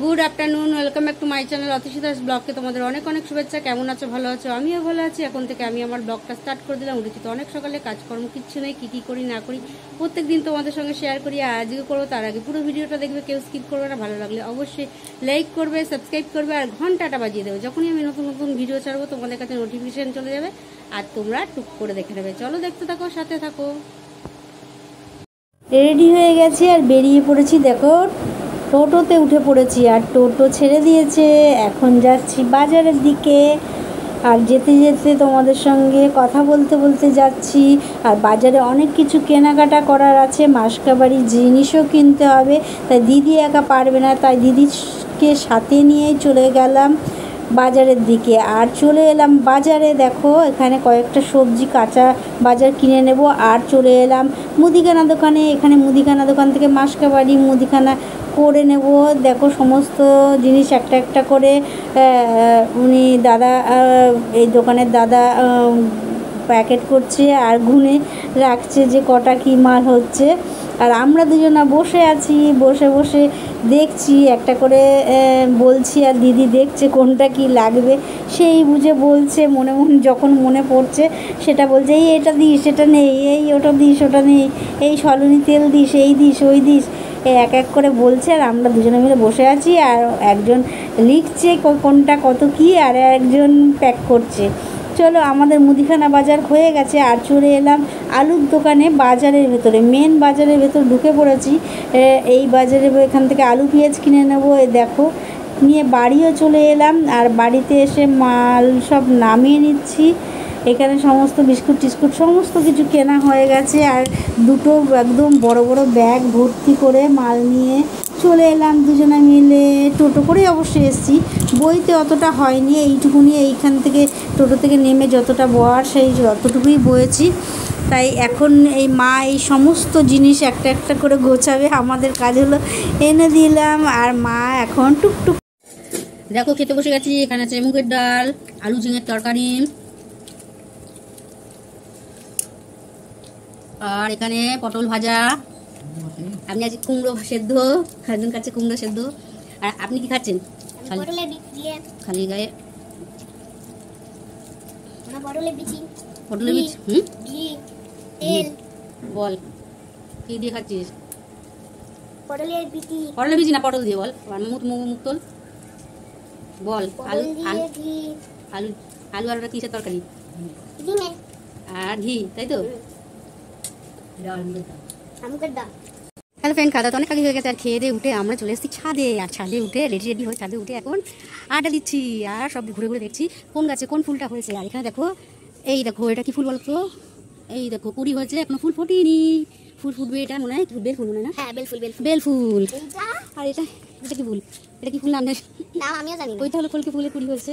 Good afternoon, welcome back to my channel Atishidas ব্লগকে তোমাদের অনেক অনেক শুভেচ্ছা। কেমন আছো? ভালো আছো? আমিও ভালো আছি। এখন থেকে আমি আমার ব্লগটা স্টার্ট করে দিলাম। উঠেছি তো অনেক সকালে, কাজকর্ম কিচ্ছু নেই, কী করি না করি প্রত্যেক দিন তোমাদের সঙ্গে শেয়ার করি। আজকে করবো, তার আগে পুরো ভিডিওটা দেখবে, কেউ স্কিপ করবে না। ভালো লাগলে অবশ্যই লাইক করবে, সাবস্ক্রাইব করবে আর ঘন্টাটা বাজিয়ে দেবে। যখনই আমি নতুন নতুন ভিডিও ছাড়বো তোমাদের কাছে নোটিফিকেশান চলে যাবে আর তোমরা টুক করে দেখে নেবে। চলো দেখতে থাকো, সাথে থাকো। রেডি হয়ে গেছি আর বেরিয়ে পড়েছি। দেখো টোটোতে উঠে পড়েছি আর টোটো ছেড়ে দিয়েছে। এখন যাচ্ছি বাজারের দিকে আর যেতে যেতে তোমাদের সঙ্গে কথা বলতে বলতে যাচ্ছি। আর বাজারে অনেক কিছু কেনাকাটা করার আছে, মাসকাবাড়ির জিনিসও কিনতে হবে। তাই দিদি একা পারবে না, তাই দিদিকে সাথে নিয়েই চলে গেলাম বাজারের দিকে। আর চলে এলাম বাজারে। দেখো এখানে কয়েকটা সবজি কাঁচা বাজার কিনে নেব। আর চলে এলাম মুদিখানা দোকানে। এখানে মুদিখানা দোকান থেকে মাসকাবাড়ি মুদিখানা করে নেব। দেখো সমস্ত জিনিস একটা একটা করে উনি দাদা, এই দোকানের দাদা প্যাকেট করছে আর গুনে রাখছে যে কটা কী মাল হচ্ছে। আর আমরা দুজনা বসে আছি, বসে বসে দেখছি, একটা করে বলছি আর দিদি দেখছে কোনটা কি লাগবে সেই বুঝে বলছে। মনে মনে যখন মনে পড়ছে সেটা বলছে, এই এটা দিস, এটা নেই, এই ওটা দিস, ওটা নেই, এই সলনি তেল দিস, এই দিস, ওই দিস, এক এক করে বলছে। আর আমরা দুজনে মিলে বসে আছি আর একজন লিখছে কোনটা কত কি আর একজন প্যাক করছে। চলো আমাদের মুদিখানা বাজার হয়ে গেছে আর চলে এলাম আলুর দোকানে। বাজারের ভেতরে, মেন বাজারের ভেতর ঢুকে পড়েছি। এই বাজারে এখান থেকে আলু পেঁয়াজ কিনে নেবো। এই দেখো নিয়ে বাড়িও চলে এলাম আর বাড়িতে এসে মাল সব নামিয়ে নিচ্ছি। এখানে সমস্ত বিস্কুট টিস্কুট সমস্ত কিছু কেনা হয়ে গেছে আর দুটো একদম বড় বড় ব্যাগ ভর্তি করে মাল নিয়ে চলে এলাম দুজনে মিলে। টোটো করেই অবশ্যই এসেছি, বইতে অতটা হয়নি, এইটুকুনি এইখান থেকে টোটো থেকে নেমে যতটা বয়ার সেই যতটুকুই বয়েছি। তাই এখন এই মা এই সমস্ত জিনিস একটা একটা করে গোছাবে, আমাদের কাজ হলো এনে দিলাম। আর মা এখন টুকটুক দেখো খেতে বসে গেছি। এখানে আছে মুগের ডাল, আলু ঝিঙের তরকারি, আর এখানে পটল ভাজা। আমি আজকে কুমড়ো সেদ্ধ, একজন খাচ্ছে কুমড়ো সেদ্ধ। আর আপনি কি খাচ্ছেন? খালি গায়ে পটলের বীজ। বল কি দিয়ে খাচ্ছিস? পটলের বীজ না পটল দিয়ে বল। মুখ তোল, বল। আলু আলু আলু আর কিসের তরকারি? আর ঘি, তাই তো? হ্যালো ফ্রেন্ড, খাওয়া দাওয়া অনেক আগে হয়ে গেছে আর খেয়ে দিয়ে উঠে আমরা চলে এসেছি ছাদে। আর ছাদে উঠে রেডি হয়ে ছাদে উঠে এখন আড্ডা দিচ্ছি আর সব ঘুরে ঘুরে দেখছি কোন গাছে কোন ফুলটা হয়েছে। আর এখানে দেখো, এই দেখো এটা কি ফুল বলো তো? এই দেখো কুড়ি হয়েছে, এখনো ফুল ফোটেনি। ফুল ফুটবে, এটা মনে হয় বেল ফুল, মনে হয় না? হ্যাঁ বেল ফুল, বেল ফুল। আর এটা এটা কি ফুল? এটা কি ফুল নাম আমিও জানি। ওইটা হলো কলকে ফুলের কুড়ি হয়েছে।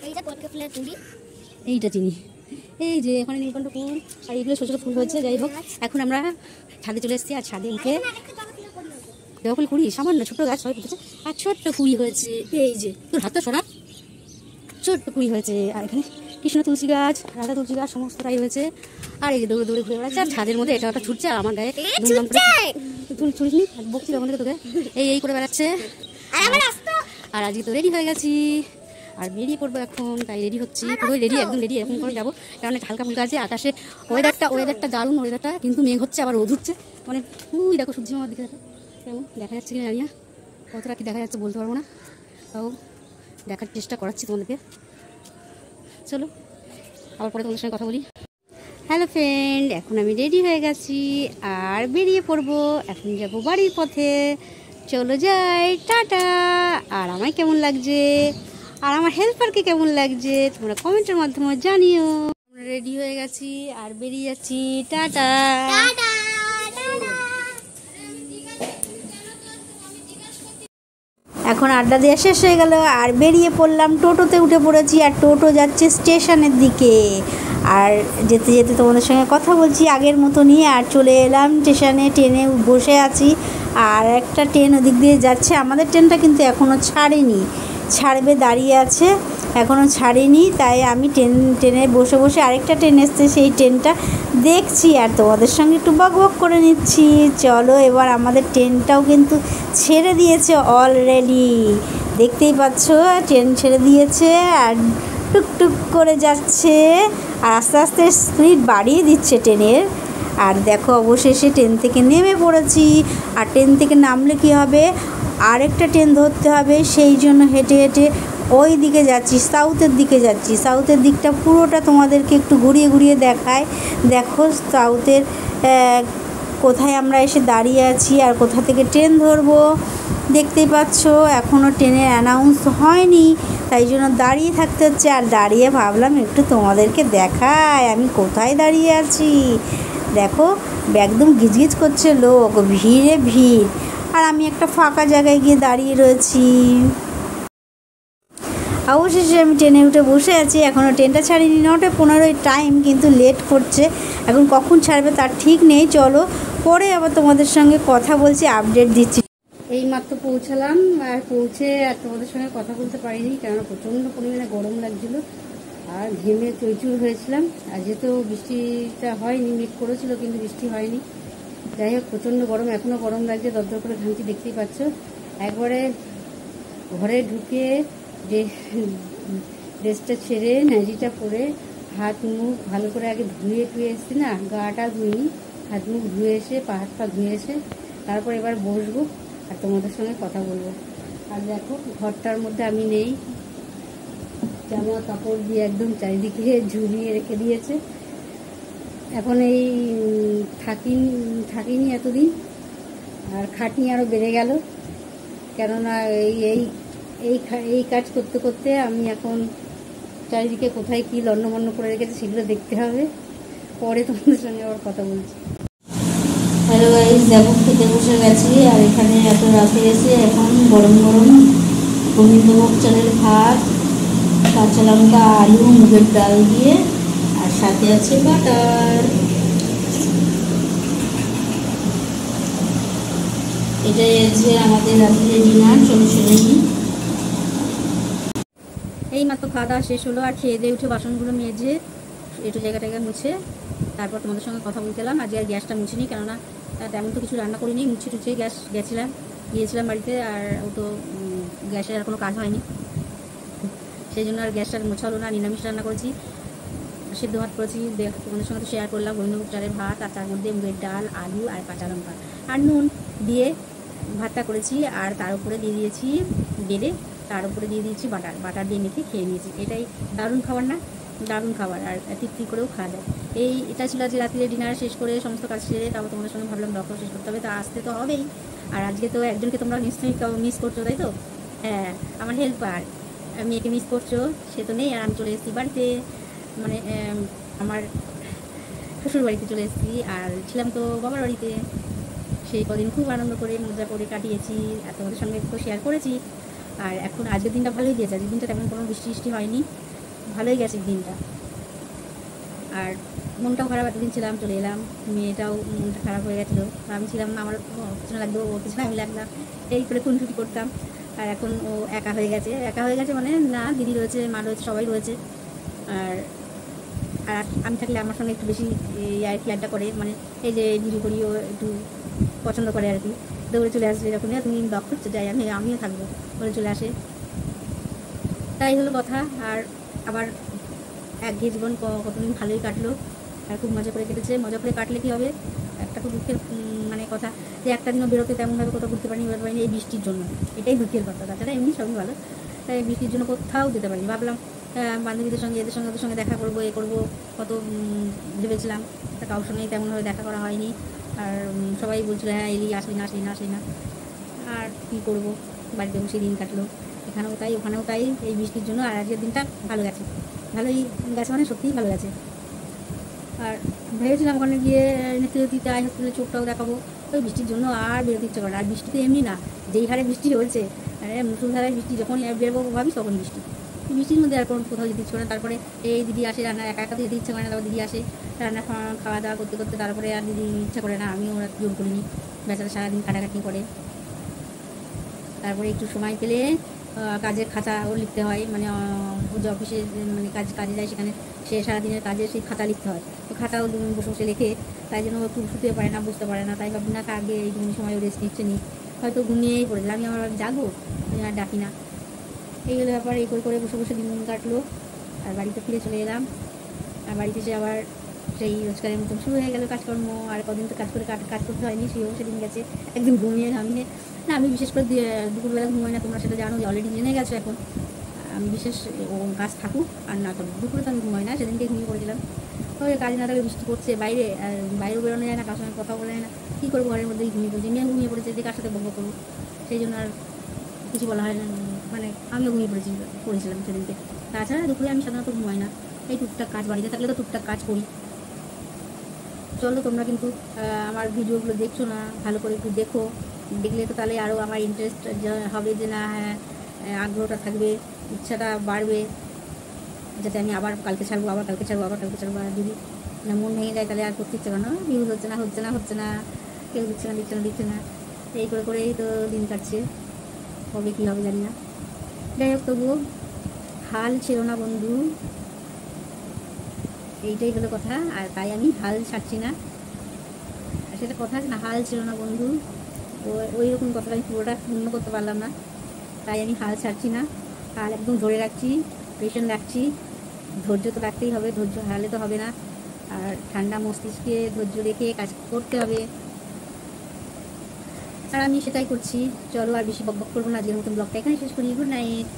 এইটা কলকে ফুলের কুড়ি, এইটা চিনি। এই যে এখানে নীলকণ্ঠ ফুল আর এইগুলো ছোটো ছোটো ফুল হচ্ছে। যাই হোক এখন আমরা ছাদে চলে এসেছি আর ছাদে উঠে দেখো ফুল কুড়ি সামান্য ছোটো গাছ সবাই ফুটেছে আর ছোট্ট কুড়ি হয়েছে। এই যে তোর হাতটা সরা, ছোট্ট কুড়ি হয়েছে। আর এখানে কৃষ্ণ তুলসী গাছ, রাধা তুলসী গাছ সমস্তটাই হয়েছে। আর এই যে দৌড়ে দৌড়ে ঘুরে বেড়াচ্ছে আর ছাদের মধ্যে এটা ওটা ছুটছে আর আমার গায়ে ধুমধাম করে ছুটিস নি, বকছি তখন থেকে তোকে। এই করে বেড়াচ্ছে। আর আজকে তো রেডি হয়ে গেছি আর বেরিয়ে পড়বো এখন। তাই রেডি হচ্ছি, পুরোই রেডি, একদম রেডি। এরকম করে যাবো কারণ হালকা ফুলকা আছে আকাশে। ওয়েদারটা দারুণ ওয়েদারটা, কিন্তু মেঘ হচ্ছে আবার রোদ উঠছে। মানে ওই দেখো সূর্য মামার দিকে দেখো কেমন দেখা যাচ্ছে কিনা জানি না, কতটা কি দেখা যাচ্ছে বলতে পারবো না, তাও দেখার চেষ্টা করাচ্ছি তোমাদেরকে। চলো আবার পরে তোমাদের সঙ্গে কথা বলি। হ্যালো ফ্রেন্ড, এখন আমি রেডি হয়ে গেছি আর বেরিয়ে পড়বো। এখন যাবো বাড়ির পথে। চলো যাই, টাটা। আর আমায় কেমন লাগছে আর আমার হেল্পারকে কেমন লাগছে তোমরা কমেন্টের মাধ্যমে জানিও। আমরা রেডি হয়ে গেছি আর বেরিয়ে যাচ্ছি, টাটা। এখন আড্ডা দেওয়া শেষ হয়ে গেল আর বেরিয়ে পড়লাম। টোটোতে উঠে পড়েছি আর টোটো যাচ্ছে স্টেশনের দিকে। আর যেতে যেতে তোমাদের সঙ্গে কথা বলছি আগের মতনই। আর চলে এলাম স্টেশনে, ট্রেনে বসে আছি আর একটা ট্রেন ওদিক দিয়ে যাচ্ছে। আমাদের ট্রেনটা কিন্তু এখনও ছাড়েনি, ছাড়বে, দাঁড়িয়ে আছে। এখনও ছাড়িনি, তাই আমি ট্রেনে বসে বসে আরেকটা ট্রেন এসছে, সেই ট্রেনটা দেখছি আর তোমাদের সঙ্গে একটু বকবক করে নিচ্ছি। চলো, এবার আমাদের ট্রেনটাও কিন্তু ছেড়ে দিয়েছে অলরেডি, দেখতেই পাচ্ছ ট্রেন ছেড়ে দিয়েছে আর টুকটুক করে যাচ্ছে আর আস্তে আস্তে স্পিড বাড়িয়ে দিচ্ছে ট্রেনের। আর দেখো অবশেষে ট্রেন থেকে নেমে পড়েছি। আর ট্রেন থেকে নামলে কি হবে, আরেকটা ট্রেন ধরতে হবে, সেই জন্য হেঁটে হেঁটে ওই দিকে যাচ্ছি, সাউথের দিকে যাচ্ছি। সাউথের দিকটা পুরোটা তোমাদেরকে একটু ঘুরিয়ে ঘুরিয়ে দেখায়। দেখো সাউথের কোথায় আমরা এসে দাঁড়িয়ে আছি আর কোথা থেকে ট্রেন ধরবো দেখতেই পাচ্ছ। এখনও ট্রেনের অ্যানাউন্স হয়নি, তাই জন্য দাঁড়িয়ে থাকতে হচ্ছে। আর দাঁড়িয়ে ভাবলাম একটু তোমাদেরকে দেখায় আমি কোথায় দাঁড়িয়ে আছি। দেখো একদম গিজগিজ করছে লোক, ভিড়ে ভিড়, আর আমি একটা ফাঁকা জায়গায় গিয়ে দাঁড়িয়ে রয়েছি। অবশেষে আমি ট্রেনে উঠে বসে আছি। এখনও ট্রেনটা ছাড়িনি, 9:15 টাইম, কিন্তু লেট করছে। এখন কখন ছাড়বে তার ঠিক নেই। চলো পরে আবার তোমাদের সঙ্গে কথা বলছি, আপডেট দিচ্ছি। এই মাত্র পৌঁছালাম, আর পৌঁছে আর তোমাদের সঙ্গে কথা বলতে পারিনি, কেননা প্রচণ্ড পরিমাণে গরম লাগছিলো আর ঘেমে চৈচুর হয়েছিলাম। আর যেহেতু বৃষ্টিটা হয়নি, মেঘ করেছিল কিন্তু বৃষ্টি হয়নি। যাই হোক, প্রচণ্ড গরম, এখনও গরম লাগছে, দরদর করে ঘামছি, দেখতেই পাচ্ছ। একবারে ঘরে ঢুকে ড্রেসটা ছেড়ে ন্যাজিটা পরে হাত মুখ ভালো করে আগে ধুয়ে এসেছি, না গাটা ধুইনি, হাত মুখ ধুয়ে এসে পা হাত পা ধুয়ে এসে তারপর এবার বসবো আর তোমাদের সঙ্গে কথা বলবো। আর দেখো ঘরটার মধ্যে আমি নেই, জামা কাপড় দিয়ে একদম চারিদিকে ঝুলিয়ে রেখে দিয়েছে। এখন এই থাকিনি এতদিন, আর খাটনি আরও বেড়ে গেল, কেননা এই কাজ করতে করতে আমি এখন চারিদিকে কোথায় কী লন্ডভন্ড করে রেখেছে সেগুলো দেখতে হবে। পরে তোমাদের সঙ্গে আবার কথা বলছি। হ্যালো গাইস, দেখো খেতে বসে গেছি। আর এখানে এত রাতে এসে এখন গরম গরম গোবিন্দভোগ চালের ভাত, কাঁচা লঙ্কা, আলু, মুগের ডাল দিয়ে, আর সাথে আছে বাটার। এটাই আছে আমাদের রাত্রে ডিনার। চলো শুনে নিই। এই মাত্র খাওয়া দাওয়া শেষ হলো, আর খেয়ে দিয়ে উঠে বাসনগুলো মেজে একটু জায়গাটাকে মুছে তারপর তোমাদের সঙ্গে কথা বলতে এলাম। আজকে আর গ্যাসটা মুছিনি, কেননা তেমন তো কিছু রান্না করিনি, মুছে টুছে গিয়েছিলাম বাড়িতে, আর ও তো গ্যাসের আর কোনো কাজ হয়নি, সেই জন্য আর গ্যাসটা মোছা হলো না। নিরামিষ রান্না করেছি, সিদ্ধ ভাত করেছি, তোমাদের সঙ্গে তো শেয়ার করলাম। গোবিন্দভোগ চালের ভাত, আর তার মধ্যে মুগের ডাল, আলু আর কাঁচা লঙ্কা আর নুন দিয়ে ভাতটা করেছি। আর তার উপরে দিয়ে দিয়েছি বেড়ে, তার উপরে দিয়ে দিয়েছি বাটার দিয়ে মেখে খেয়ে নিয়েছি। এটাই দারুণ খাবার না, দারুণ খাবার, আর তৃপ্তি করেও খাওয়া যায়। এটা ছিল আজকে রাত্রে ডিনার শেষ করে সমস্ত কাজ সেরে তারপর তোমাদের সঙ্গে ভাবলাম ব্লগটা শেষ করতে হবে, তা আসতে তো হবেই। আর আজকে তো একজনকে তোমরা নিশ্চয়ই মিস করছো, তাই তো? হ্যাঁ, আমার হেল্পার, মেয়েকে মিস করছো, সে তো নেই। আর আমি চলে এসেছি বাড়িতে, মানে আমার শ্বশুর বাড়িতে চলে এসেছি। আর ছিলাম তো বাবার বাড়িতে, সেই কদিন খুব আনন্দ করে মজা করে কাটিয়েছি, আর তোমাদের সঙ্গে একটু শেয়ার করেছি। আর এখন আজকের দিনটা ভালোই গেছে, আজকের দিনটা তেমন কোনো বৃষ্টি হয়নি, ভালোই গেছে দিনটা। আর মনটাও খারাপ, এতদিন ছিলাম, চলে এলাম, মেয়েটাও মনটা খারাপ হয়ে গেছিলো, আমি ছিলাম না, আমার পিছনে লাগতো, ওর পিছনে আমি লাগলাম, এই করে খুনসুটি করতাম। আর এখন ও একা হয়ে গেছে মানে না, দিদি রয়েছে, মা রয়েছে, সবাই রয়েছে। আর আমি থাকলে আমার সঙ্গে একটু বেশি আর কি আড্ডা করে, মানে এই যে ভিডিও করি, ও একটু পছন্দ করে আর কি, দৌড়ে চলে আসবে যখন তুমি ব্লগ করতে যাই, আমিও থাকবো বলে চলে আসে। তাই হলো কথা। আর আবার একঘেয়ে জীবন কতদিন ভালোই কাটলো, আর খুব মজা করে কেটেছে। মজা করে কাটলে কী হবে, একটা খুব দুঃখের মানে কথা যে একটা দিনও বেরোতে তেমনভাবে কোথাও ঘুরতে পারিনি এই বৃষ্টির জন্য, এটাই দুঃখের কথা। তাছাড়া এমনি সবই ভালো, তাই বৃষ্টির জন্য কোথাও যেতে পারিনি। ভাবলাম বান্ধবীদের সঙ্গে, ওদের সঙ্গে দেখা করবো, করবো কত ভেবেছিলাম, তা কারোর সঙ্গেই তেমনভাবে দেখা করা হয়নি। আর সবাই বলছিল হ্যাঁ এলি, আসলি না। আর কী করবো, বাড়িতে বসে দিন কাটলো, এখানেও তাই ওখানেও তাই, এই বৃষ্টির জন্য। আর আজকের দিনটা ভালোই গেছে, মানে সত্যিই ভালো গেছে। আর ভেবেছিলাম ওখানে গিয়ে নেতৃত্বে হসপিটালে চোখটাও দেখাবো, ওই বৃষ্টির জন্য আর বেরোতে ইচ্ছে করে না। আর বৃষ্টিতে এমনি না, যেই হারে বৃষ্টি হয়েছে, মুসুলধারায় বৃষ্টি, যখন বেরোবো ভাবিস তখন বৃষ্টির মধ্যে আর কোথাও যেতে ইচ্ছে করে না। তারপরে এই দিদি আসে, রান্না একা তো যেতে ইচ্ছে করে না, তারপর দিদি আসে, রান্না খাওয়া দাওয়া করতে করতে তারপরে আর দিদি ইচ্ছা করে না, আমিও ওরা জোর করিনি, বেচারা সারাদিন কাটাকাটি করে। তারপরে একটু সময় পেলে কাজের খাতাও লিখতে হয়, মানে ও যে অফিসে মানে কাজে যায় সেখানে সে সারাদিনের কাজে সেই খাতা লিখতে হয়, তো খাতাও বসে বসে লেখে। তাই জন্য ও একটু শুতে পারে না, বুঝতে পারে না। তাই ভাবি না আগে এইটুকুনি সময় ও রেস্ট নিচ্ছে নি, হয়তো ঘুমিয়েই পড়েছিল। আমি আমার জাগো, আমি আর ডাকি না। এইগুলো ব্যাপার, এই করে করে বসে বসে দিন কাটলো। আর বাড়িতে ফিরে চলে এলাম। আর বাড়িতে এসে আবার সেই রোজগারের মতন শুরু হয়ে গেল কাজকর্ম। আর কদিন তো কাজ করতে হয়নি, সেদিন গেছে একদিন ঘুমিয়ে ঘামিয়ে। না, আমি বিশেষ করে দুপুরবেলা ঘুমাই না, তোমরা সেটা জানো, অলরেডি জেনে গেছো এখন। আমি বিশেষ ও কাজ থাকুক আর না থাকুক, দুপুরে তো আমি ঘুমাই না, সেদিনকে ঘুমিয়ে পড়েছিলাম। ওই কাজ না থাকলে বৃষ্টি পড়ছে বাইরে, আর বাইরেও বেরোনো যায় না, কার সঙ্গে কথা বলা যায় না, কী করবো, ঘরের মধ্যেই ঘুমিয়ে পড়েছি। মেয়ে ঘুমিয়ে পড়েছে, যে কার সাথে বকবক করবো, সেই জন্য আর কিছু বলা হয় না। মানে আমিও ঘুমিয়ে পড়েছিলাম সেদিনকে। তাছাড়া দুপুরে আমি সাধারণত ঘুমাই না, এই টুকটাক কাজ, বাড়িতে থাকলে তো টুকটাক কাজ করি। চলো, তোমরা কিন্তু আমার ভিডিওগুলো দেখছো না, ভালো করে একটু দেখো। দেখলে তো তাহলে আরও আমার ইন্টারেস্ট হবে, যে না হ্যাঁ, আগ্রহটা থাকবে, ইচ্ছাটা বাড়বে, যাতে আমি আবার কালকে ছাড়বো, আবার কালকে ছাড়বো, আবার কালকে ছাড়বো। আর যদি না মন ভেঙে যায় তাহলে আর করতে ইচ্ছে করে না, ভিউজ হচ্ছে না, হচ্ছে না, হচ্ছে না, কেউ দিচ্ছে না, দিচ্ছে না, দিচ্ছে না। এই করে করেই তো দিন কাটছে, কবে কী হবে জানি না। যাই হোক, তবুও হাল ছিল না বন্ধু, এইটাই হলো কথা। আর তাই আমি হাল ছাড়ছি না। আর সেটা কথা আছে না, হাল ছিল না বন্ধু, তো ওই রকম কথাটা আমি পুরোটা পূর্ণ করতে পারলাম না। তাই আমি হাল ছাড়ছি না, হাল একদম ধরে রাখছি, পেশেন্ট রাখছি। ধৈর্য তো রাখতেই হবে, ধৈর্য হারালে তো হবে না। আর ঠান্ডা মস্তিষ্কে ধৈর্য রেখে কাজ করতে হবে, আর আমি সেটাই করছি। চলো, আর বেশি বকবক করবো না, আজকের মতন ব্লগটা এখানে শেষ করি। Good night.